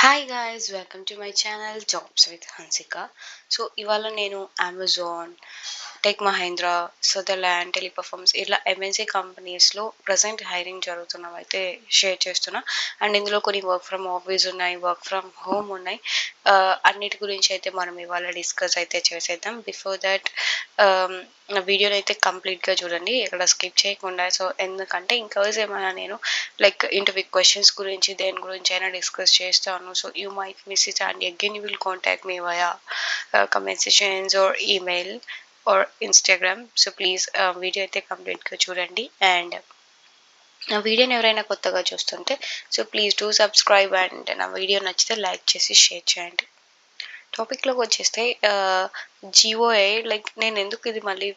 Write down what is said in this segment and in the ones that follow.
Hi guys, welcome to my channel jobs with Hansika. So ఇవాళ నేను Amazon, tech Mahindra, Sutherland, టెలిపర్ఫార్మ్స్ ఇట్లా MNC కంపెనీస్లో present hiring జరుగుతున్నవి అయితే షేర్ చేస్తున్నా. అండ్ ఇందులో కొన్ని వర్క్ ఫ్రమ్ ఆఫీస్ ఉన్నాయి, వర్క్ ఫ్రమ్ హోమ్ ఉన్నాయి. అన్నిటి గురించి అయితే మనం ఇవాళ డిస్కస్ అయితే చేసేద్దాం. బిఫోర్ దట్ నా వీడియోని అయితే కంప్లీట్గా చూడండి, ఎక్కడ స్కిప్ చేయకుండా. సో ఎందుకంటే ఇంకా ఏమైనా నేను లైక్ ఇంటర్వ్యూ క్వశ్చన్స్ గురించి దేని గురించి అయినా డిస్కస్ చేస్తాను. So you might miss it and again you will contact me via comment sessions are email or Instagram. So please video అయితే కంప్లీట్గా చూడండి. అండ్ నా వీడియోని ఎవరైనా కొత్తగా చూస్తుంటే so please do subscribe and నా వీడియో నచ్చితే లైక్ చేసి షేర్ చేయండి. టాపిక్లోకి వచ్చేస్తే జిఓఏ, లైక్ నేను ఎందుకు ఇది మళ్ళీ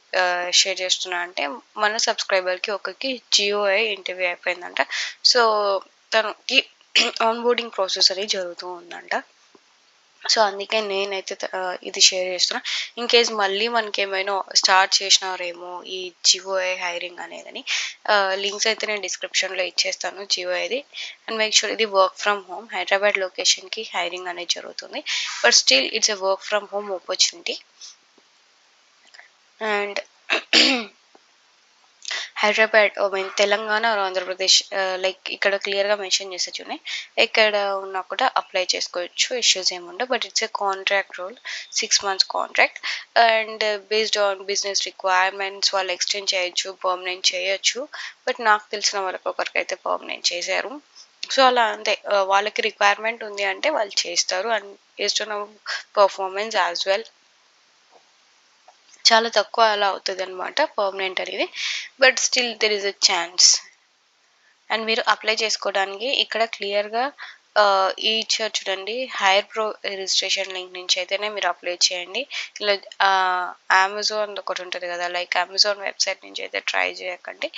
షేర్ చేస్తున్నా అంటే మన సబ్స్క్రైబర్కి ఒకరికి జిఓఏ ఇంటర్వ్యూ అయిపోయిందంట. సో తనకి ఆన్బోర్డింగ్ ప్రాసెస్ అనేది జరుగుతూ ఉందంట. సో అందుకే నేనైతే ఇది షేర్ చేస్తున్నా. ఇన్ కేస్ మళ్ళీ మనకి ఏమైనా స్టార్ట్ చేసినారేమో ఈ జిఓఏ హైరింగ్ అనేదని. లింక్స్ అయితే నేను డిస్క్రిప్షన్లో ఇచ్చేస్తాను జిఓఏది. అండ్ మేక్ షూర్ ఇది వర్క్ ఫ్రమ్ హోమ్, హైదరాబాద్ లొకేషన్కి హైరింగ్ అనేది జరుగుతుంది. But still it's a work from home opportunity. And Hyderabad mean Telangana or Andhra Pradesh, like ఇక్కడ క్లియర్గా మెన్షన్ చేసే చూడండి, ఎక్కడ ఉన్నా కూడా అప్లై చేసుకోవచ్చు, ఇష్యూస్ ఏముండవు. But it's a contract role, 6 months contract. And based on business requirements వాళ్ళు ఎక్స్టెండ్ చేయొచ్చు, పర్మనెంట్ చేయొచ్చు. బట్ నాకు తెలిసిన వరకు ఒకరికైతే పర్మనెంట్ చేశారు. సో అలా అంతే, వాళ్ళకి రిక్వైర్మెంట్ ఉంది అంటే వాళ్ళు చేస్తారు. And based on performance as well చాలా తక్కువ అలా అవుతుంది అనమాట పర్మనెంట్ అనేది. But still there is a chance. And మీరు అప్లై చేసుకోవడానికి ఇక్కడ క్లియర్గా ఈ ఇచ్చారు చూడండి, హైర్ ప్రో రిజిస్ట్రేషన్ లింక్ నుంచి అయితేనే మీరు అప్లై చేయండి. ఇలా అమెజాన్ ఒకటి ఉంటుంది కదా, లైక్ అమెజాన్ వెబ్సైట్ నుంచి అయితే ట్రై చేయకండి.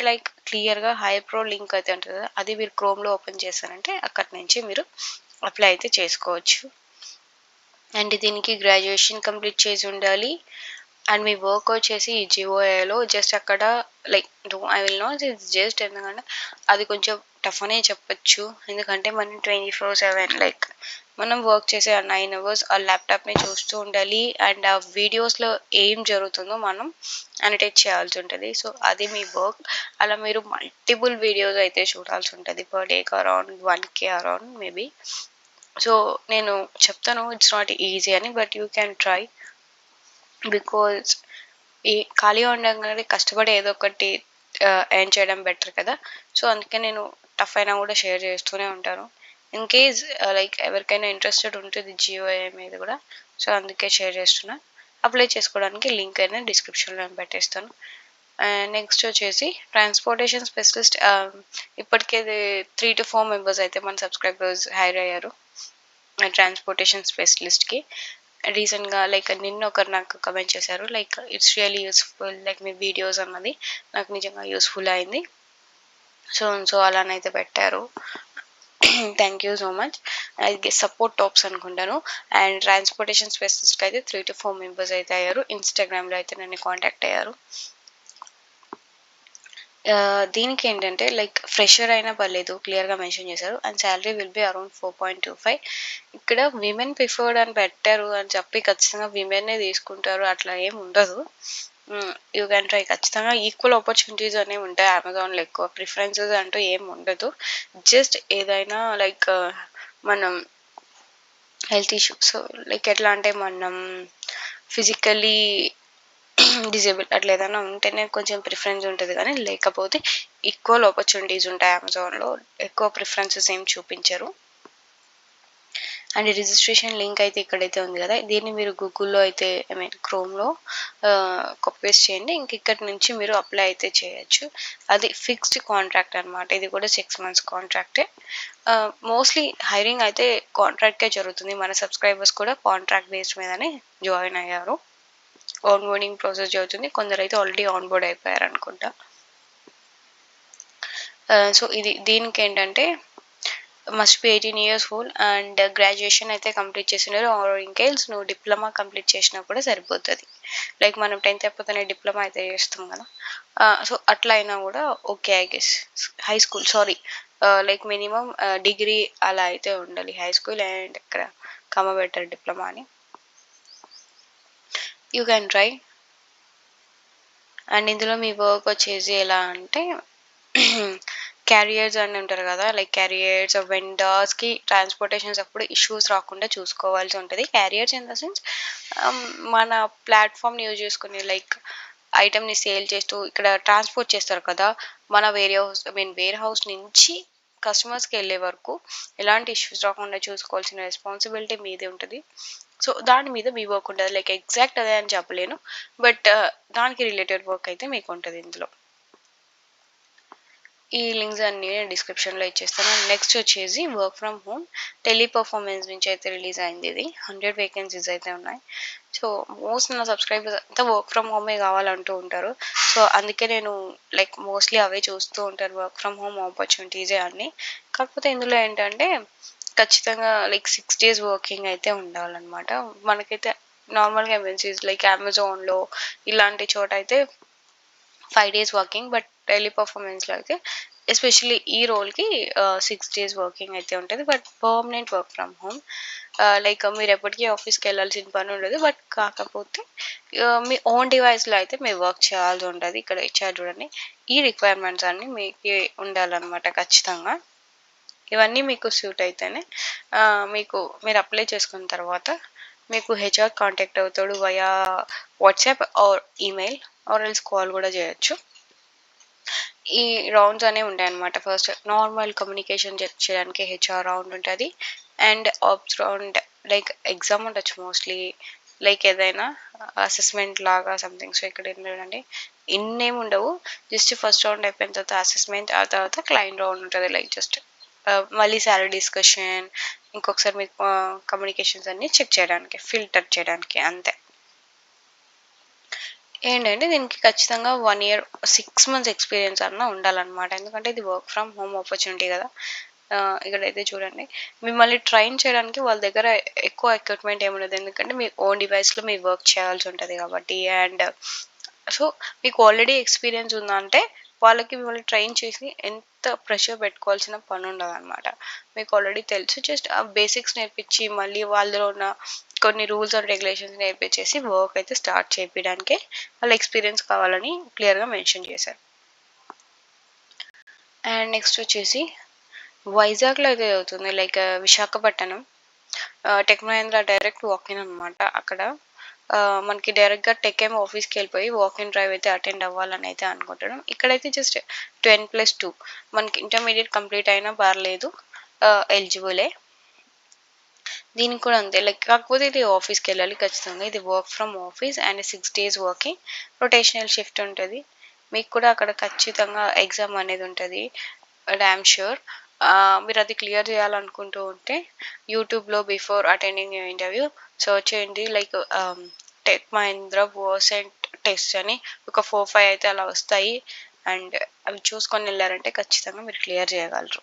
లైక్ క్లియర్గా హైర్ ప్రో లింక్ అయితే ఉంటుంది కదా, అది మీరు క్రోమ్లో ఓపెన్ చేశారంటే అక్కడి నుంచి మీరు అప్లై అయితే చేసుకోవచ్చు. అండ్ దీనికి గ్రాడ్యుయేషన్ కంప్లీట్ చేసి ఉండాలి. అండ్ మీ వర్క్ వచ్చేసి ఈ జిఓఏలో జస్ట్ అక్కడ like I will not just, ఎందుకంటే అది కొంచెం టఫ్ అనే చెప్పచ్చు. ఎందుకంటే మనం 24/7 లైక్ మనం వర్క్ చేసే 9 hours ఆ ల్యాప్టాప్ని చూస్తూ ఉండాలి. అండ్ ఆ వీడియోస్లో ఏం జరుగుతుందో మనం అనటేట్ చేయాల్సి ఉంటుంది. సో అది మీ వర్క్. అలా మీరు మల్టిపుల్ వీడియోస్ అయితే చూడాల్సి ఉంటుంది పర్ డేకి around 1K around maybe. So నేను చెప్తాను ఇట్స్ నాట్ ఈజీ అని, but you can try. Because ఈ ఖాళీగా ఉండగానే కష్టపడి ఏదో ఒకటి ఎర్న్ చేయడం బెటర్ కదా. సో అందుకే నేను టఫ్ అయినా కూడా షేర్ చేస్తూనే ఉంటాను. ఇన్ కేస్ లైక్ ఎవరికైనా ఇంట్రెస్టెడ్ ఉంటుంది జియోఐ మీద కూడా, సో అందుకే షేర్ చేస్తున్నా. అప్లై చేసుకోవడానికి లింక్ అయినా డిస్క్రిప్షన్లో నేను పెట్టేస్తాను. నెక్స్ట్ వచ్చేసి ట్రాన్స్పోర్టేషన్ స్పెషలిస్ట్. ఇప్పటికే 3 to 4 మెంబర్స్ అయితే మన సబ్స్క్రైబర్స్ హైర్ అయ్యారు ట్రాన్స్పోర్టేషన్ స్పెషలిస్ట్కి. రీసెంట్గా లైక్ నిన్న ఒకరు నాకు కమెంట్ చేశారు, like it's really useful, like me videos అన్నది నాకు నిజంగా యూస్ఫుల్ అయింది. సో అలానైతే పెట్టారు. Thank you so much. అది సపోర్ట్ టాప్స్ అనుకుంటాను. అండ్ ట్రాన్స్పోర్టేషన్ స్పెషలిస్ట్ అయితే 3 to 4 మెంబర్స్ అయితే అయ్యారు. ఇన్స్టాగ్రామ్లో అయితే నన్ను కాంటాక్ట్ అయ్యారు. దీనికి ఏంటంటే లైక్ ఫ్రెషర్ అయినా పర్లేదు, క్లియర్గా మెన్షన్ చేశారు. And salary will be around 4.25. ఇక్కడ విమెన్ ప్రిఫర్డ్ అని పెట్టారు అని చెప్పి ఖచ్చితంగా విమెన్నే తీసుకుంటారు అట్లా ఏం ఉండదు. You can try. ఖచ్చితంగా ఈక్వల్ ఆపర్చునిటీస్ అనేవి ఉంటాయి అమెజాన్లో, ఎక్కువ ప్రిఫరెన్సెస్ అంటూ ఏం ఉండదు. జస్ట్ ఏదైనా లైక్ మనం హెల్త్ ఇష్యూస్, లైక్ ఎట్లా అంటే మనం ఫిజికలీ డిజేబుల్ అట్లా ఏదైనా ఉంటేనే కొంచెం ప్రిఫరెన్స్ ఉంటుంది, కానీ లేకపోతే ఈక్వల్ ఆపర్చునిటీస్ ఉంటాయి అమెజాన్లో. ఎక్కువ ప్రిఫరెన్సెస్ ఏం చూపించరు. అండ్ రిజిస్ట్రేషన్ లింక్ అయితే ఇక్కడైతే ఉంది కదా, దీన్ని మీరు గూగుల్లో అయితే ఐ మీన్ క్రోమ్లో కాపీ పేస్ట్ చేయండి. ఇంక ఇక్కడి నుంచి మీరు అప్లై అయితే చేయొచ్చు. అది ఫిక్స్డ్ కాంట్రాక్ట్ అనమాట. ఇది కూడా 6 months కాంట్రాక్టే. మోస్ట్లీ హైరింగ్ అయితే కాంట్రాక్ట్కే జరుగుతుంది. మన సబ్స్క్రైబర్స్ కూడా కాంట్రాక్ట్ బేస్డ్ మీదనే జాయిన్ అయ్యారు. ఆన్బోర్డింగ్ ప్రాసెస్ జరుగుతుంది. కొందరు అయితే ఆల్రెడీ ఆన్బోర్డ్ అయిపోయారు అనుకుంటా. సో దీనికి ఏంటంటే must be 18 years old and graduation అయితే కంప్లీట్ చేసినారు. ఆర్ ఇన్కేస్ నువ్వు డిప్లొమా కంప్లీట్ చేసినా కూడా సరిపోతుంది. లైక్ మనం 10th అయిపోతేనే డిప్లొమా అయితే చేస్తాం కదా, సో అట్లా అయినా కూడా okay I guess. High school, sorry, like minimum degree అలా అయితే ఉండాలి, హై స్కూల్ అండ్ ఇక్కడ బెటర్ డిప్లొమా అని. You can try. అండ్ ఇందులో మీ వర్క్ వచ్చేసి ఎలా అంటే క్యారియర్స్ అని ఉంటారు కదా, లైక్ క్యారియర్స్ వెండర్స్కి ట్రాన్స్పోర్టేషన్స్ అప్పుడు ఇష్యూస్ రాకుండా చూసుకోవాల్సి ఉంటుంది. క్యారియర్స్ ఇన్ ద సెన్స్ మన ప్లాట్ఫామ్ని యూజ్ చేసుకుని లైక్ ఐటమ్ని సేల్ చేస్తూ ఇక్కడ ట్రాన్స్పోర్ట్ చేస్తారు కదా, మన వేర్ హౌస్ నుంచి కస్టమర్స్కి వెళ్ళే వరకు ఎలాంటి ఇష్యూస్ రాకుండా చూసుకోవాల్సిన రెస్పాన్సిబిలిటీ మీదే ఉంటుంది. సో దాని మీద మీ వర్క్ ఉంటుంది, లైక్ ఎగ్జాక్ట్ అదే అని చెప్పలేను, బట్ దానికి రిలేటెడ్ వర్క్ అయితే మీకు ఉంటుంది ఇందులో. ఈ లింక్స్ అన్ని నేను డిస్క్రిప్షన్లో ఇచ్చేస్తాను. నెక్స్ట్ వచ్చేసి వర్క్ ఫ్రమ్ హోమ్ టెలిపర్ఫార్మెన్స్ నుంచి అయితే రిలీజ్ అయింది. ఇది 100 వేకెన్సీస్ అయితే ఉన్నాయి. సో మోస్ట్ నా సబ్స్క్రైబర్స్ అంతా వర్క్ ఫ్రమ్ హోమే కావాలంటూ ఉంటారు. సో అందుకే నేను లైక్ మోస్ట్లీ అవే చూస్తూ ఉంటారు, వర్క్ ఫ్రమ్ హోమ్ ఆపర్చునిటీసే అన్ని. కాకపోతే ఇందులో ఏంటంటే ఖచ్చితంగా లైక్ 6 days వర్కింగ్ అయితే ఉండాలన్నమాట. మనకైతే నార్మల్గా ఎంఎన్సీస్ లైక్ అమెజాన్లో ఇలాంటి చోట అయితే 5 days వర్కింగ్, బట్ టెలిపర్ఫార్మెన్స్లో అయితే ఎస్పెషల్లీ ఈ రోల్కి 6 days వర్కింగ్ అయితే ఉంటుంది, but permanent work from home. Like మీరు ఎప్పటికీ ఆఫీస్కి వెళ్ళాల్సిన పని ఉండదు, బట్ కాకపోతే మీ ఓన్ డివైస్లో అయితే మీరు వర్క్ చేయాల్సి ఉంటుంది. ఇక్కడ ఇచ్చారు చూడండి, ఈ రిక్వైర్మెంట్స్ అన్నీ మీకు ఉండాలన్నమాట ఖచ్చితంగా. ఇవన్నీ మీకు సూట్ అయితేనే మీరు అప్లై చేసుకున్న తర్వాత మీకు హెచ్ఆర్ కాంటాక్ట్ అవుతాడు via WhatsApp or email or else call కూడా చేయొచ్చు. ఈ రౌండ్స్ అనేవి ఉంటాయి అనమాట. ఫస్ట్ నార్మల్ కమ్యూనికేషన్ చెక్ చేయడానికి హెచ్ఆర్ రౌండ్ ఉంటుంది, and ops round like exam ఉండొచ్చు మోస్ట్లీ, లైక్ ఏదైనా అసెస్మెంట్ లాగా సంథింగ్. సో ఇక్కడ ఏంటంటే ఇన్నేమి ఉండవు, జస్ట్ ఫస్ట్ రౌండ్ అయిపోయిన తర్వాత అసెస్మెంట్, ఆ తర్వాత క్లయింట్ రౌండ్ ఉంటుంది, లైక్ జస్ట్ మళ్ళీ శాలరీ డిస్కషన్, ఇంకొకసారి మీకు కమ్యూనికేషన్స్ అన్ని చెక్ చేయడానికి, ఫిల్టర్ చేయడానికి, అంతే. ఏంటంటే దీనికి ఖచ్చితంగా 1 year 6 months ఎక్స్పీరియన్స్ అన్న ఉండాలన్నమాట, ఎందుకంటే ఇది వర్క్ ఫ్రమ్ హోమ్ ఆపర్చునిటీ కదా. ఇక్కడైతే చూడండి, మిమ్మల్ని ట్రైన్ చేయడానికి వాళ్ళ దగ్గర ఎక్కువ ఎక్విప్మెంట్ ఏముండదు, ఎందుకంటే మీ ఓన్ డివైస్లో మీరు వర్క్ చేయాల్సి ఉంటుంది కాబట్టి. అండ్ సో మీకు ఆల్రెడీ ఎక్స్పీరియన్స్ ఉందంటే వాళ్ళకి మిమ్మల్ని ట్రైన్ చేసి ఎంత ప్రెషర్ పెట్టుకోవాల్సిన పని ఉండదు అనమాట. మీకు ఆల్రెడీ తెలుసు, జస్ట్ ఆ బేసిక్స్ నేర్పించి మళ్ళీ వాళ్ళలో ఉన్న కొన్ని రూల్స్ అండ్ రెగ్యులేషన్స్ నేర్పించేసి వర్క్ అయితే స్టార్ట్ చేయడానికే వాళ్ళ ఎక్స్పీరియన్స్ కావాలని క్లియర్గా మెన్షన్ చేశారు. అండ్ నెక్స్ట్ వచ్చేసి వైజాగ్లో అయితే అవుతుంది, like Visakhapatnam Tech Mahindra direct walk-in అనమాట. అక్కడ మనకి డైరెక్ట్గా టెక్ ఏమో ఆఫీస్కి వెళ్ళిపోయి వాకిన్ డ్రైవ్ అయితే అటెండ్ అవ్వాలని అయితే అనుకుంటున్నాం. ఇక్కడైతే జస్ట్ 10+2 మనకి ఇంటర్మీడియట్ కంప్లీట్ అయినా పర్లేదు, ఎలిజిబులే. దీనికి కూడా అంతే, లైక్ కాకపోతే ఇది ఆఫీస్కి వెళ్ళాలి ఖచ్చితంగా. ఇది work from office and 6 days working, rotational shift ఉంటుంది. మీకు కూడా అక్కడ ఖచ్చితంగా ఎగ్జామ్ అనేది ఉంటుంది, డామ్ ష్యూర్. మీరు అది క్లియర్ చేయాలనుకుంటూ ఉంటే యూట్యూబ్లో బిఫోర్ అటెండింగ్ ఇంటర్వ్యూ సర్చ్ చేయండి, like Tech Mahindra percent test అని ఒక 4-5 అయితే అలా వస్తాయి. అండ్ అవి చూసుకొని వెళ్ళారంటే ఖచ్చితంగా మీరు క్లియర్ చేయగలరు.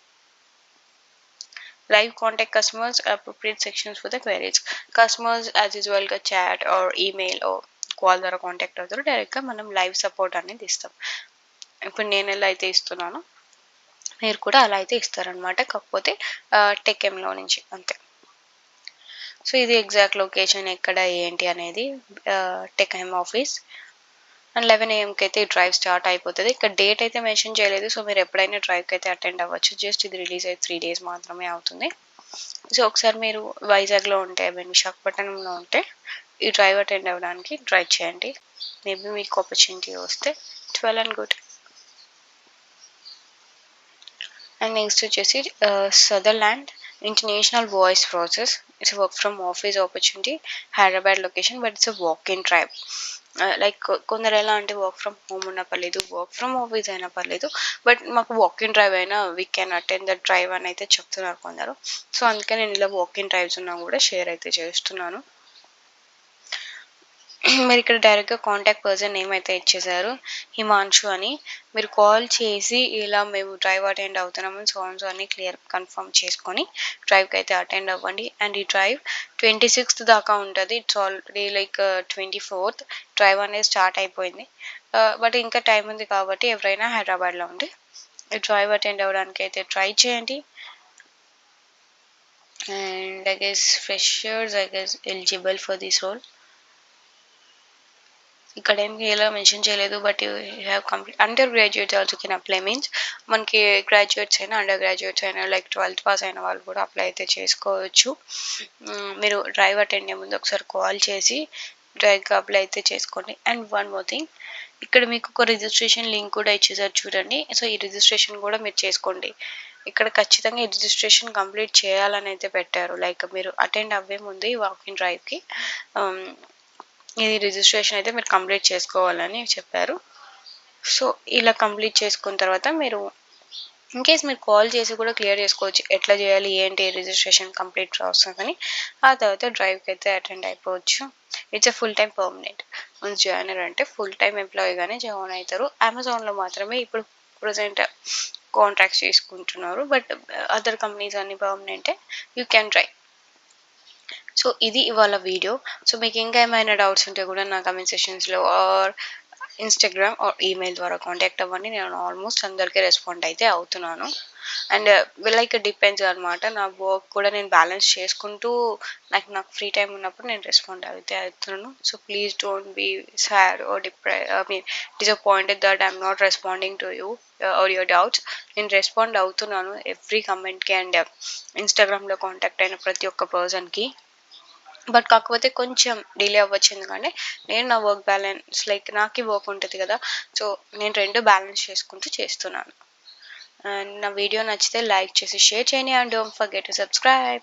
Live contact customers, appropriate sections for the queries. Customers as usual గా chat or email or call ద్వారా కాంటాక్ట్ అవుతారు, డైరెక్ట్గా మనం లైవ్ సపోర్ట్ అనేది ఇస్తాం. ఇప్పుడు నేను ఎలా అయితే ఇస్తున్నానో మీరు కూడా అలా అయితే ఇస్తారనమాట, కాకపోతే టెక్ఎంలో నుంచి, అంతే. సో ఇది ఎగ్జాక్ట్ లొకేషన్ ఎక్కడ ఏంటి అనేది టెక్ఎం ఆఫీస్. అండ్ 11 AM అయితే ఈ డ్రైవ్ స్టార్ట్ అయిపోతుంది. ఇక్కడ డేట్ అయితే మెన్షన్ చేయలేదు, సో మీరు ఎప్పుడైనా డ్రైవ్కి అయితే అటెండ్ అవ్వచ్చు. జస్ట్ ఇది రిలీజ్ అయ్యి 3 days మాత్రమే అవుతుంది. సో ఒకసారి మీరు వైజాగ్లో ఉంటే, విశాఖపట్నంలో ఉంటే ఈ డ్రైవ్ అటెండ్ అవ్వడానికి ట్రై చేయండి. మేబీ మీకు ఆపర్చునిటీ వస్తే 12 and good. అండ్ నెక్స్ట్ వచ్చేసి Sutherland international voice process. It's work from office opportunity, Hyderabad location, but it's walk in drive. Like కొందరు ఎలా అంటే వర్క్ ఫ్రమ్ హోమ్ ఉన్నా పర్లేదు, వర్క్ ఫ్రమ్ ఆఫీస్ అయినా పర్లేదు, బట్ మాకు వాక్ ఇన్ డ్రైవ్ అయినా we can attend the drive అని అయితే చెప్తున్నారు కొందరు. సో అందుకే నేను ఇలా వాక్ ఇన్ డ్రైవ్స్ ఉన్నా కూడా షేర్ అయితే చేస్తున్నాను. మీరు ఇక్కడ డైరెక్ట్గా కాంటాక్ట్ పర్సన్ నేమ్ అయితే ఇచ్చేసారు, హిమాంశు అని. మీరు కాల్ చేసి ఇలా మేము డ్రైవ్ అటెండ్ అవుతున్నామని సో అని క్లియర్ కన్ఫర్మ్ చేసుకొని డ్రైవ్కి అయితే అటెండ్ అవ్వండి. అండ్ ఈ డ్రైవ్ 26th దాకా ఉంటుంది. It's already like 24th drive అనేది స్టార్ట్ అయిపోయింది, బట్ ఇంకా టైం ఉంది కాబట్టి ఎవరైనా హైదరాబాద్లో ఉండి డ్రైవ్ అటెండ్ అవ్వడానికి అయితే ట్రై చేయండి. And I guess freshers I guess eligible for this role. ఇక్కడ ఏం ఇలా మెన్షన్ చేయలేదు, but you have complete undergraduates also can apply means మనకి గ్రాడ్యుయేట్స్ అయినా అండర్ గ్రాడ్యుయేట్స్ అయినా లైక్ 12th పాస్ అయిన వాళ్ళు కూడా అప్లై అయితే చేసుకోవచ్చు. మీరు డ్రైవ్ అటెండ్ అయ్యే ముందు ఒకసారి కాల్ చేసి డ్రైవ్కి అప్లై అయితే చేసుకోండి. అండ్ వన్ మోర్ థింగ్, ఇక్కడ మీకు ఒక రిజిస్ట్రేషన్ లింక్ కూడా ఇచ్చేసారు చూడండి. సో ఈ రిజిస్ట్రేషన్ కూడా మీరు చేసుకోండి. ఇక్కడ ఖచ్చితంగా ఈ రిజిస్ట్రేషన్ కంప్లీట్ చేయాలని అయితే పెట్టారు. లైక్ మీరు అటెండ్ అవ్వే ముందు ఈ వాక్ ఇన్ డ్రైవ్కి ఇది రిజిస్ట్రేషన్ అయితే మీరు కంప్లీట్ చేసుకోవాలని చెప్పారు. సో ఇలా కంప్లీట్ చేసుకున్న తర్వాత మీరు ఇన్కేస్ మీరు కాల్ చేసి కూడా క్లియర్ చేసుకోవచ్చు, ఎట్లా చేయాలి ఏంటి రిజిస్ట్రేషన్ కంప్లీట్ ప్రాసెస్ అని. ఆ తర్వాత డ్రైవ్కి అయితే అటెండ్ అయిపోవచ్చు. It's a full time permanent. Once join అంటే ఫుల్ టైం ఎంప్లాయీగానే జాయిన్ అవుతారు. అమెజాన్లో మాత్రమే ఇప్పుడు ప్రజెంట్ కాంట్రాక్ట్స్ తీసుకుంటున్నారు, బట్ అదర్ కంపెనీస్ అన్ని పర్మనెంటే. You can try. సో ఇది ఇవాళ వీడియో. సో మీకు ఇంకా ఏమైనా డౌట్స్ ఉంటే కూడా నా కమెంట్ సెక్షన్స్లో ఆర్ ఇన్స్టాగ్రామ్ ఆర్ ఈమెయిల్ ద్వారా కాంటాక్ట్ అవ్వండి. నేను ఆల్మోస్ట్ అందరికీ రెస్పాండ్ అయితే అవుతున్నాను. అండ్ లైక్ డిపెండ్స్ అనమాట. నా వర్క్ కూడా నేను బ్యాలెన్స్ చేసుకుంటూ నాకు ఫ్రీ టైం ఉన్నప్పుడు నేను రెస్పాండ్ అయితే అవుతున్నాను. So please don't be sad or disappointed that I'm not responding to you or your doubts. నేను రెస్పాండ్ అవుతున్నాను ఎవ్రీ కమెంట్కి అండ్ ఇన్స్టాగ్రామ్లో కాంటాక్ట్ అయిన ప్రతి ఒక్క పర్సన్కి. బట్ కాకపోతే కొంచెం డిలే అవ్వచ్చు, ఎందుకంటే నేను నా వర్క్ బ్యాలెన్స్ లైక్ నాకు వర్క్ ఉంటుంది కదా. సో నేను రెండు బ్యాలెన్స్ చేసుకుంటూ చేస్తున్నాను. అండ్ నా వీడియో నచ్చితే లైక్ చేసి షేర్ చేయండి and don't forget to subscribe.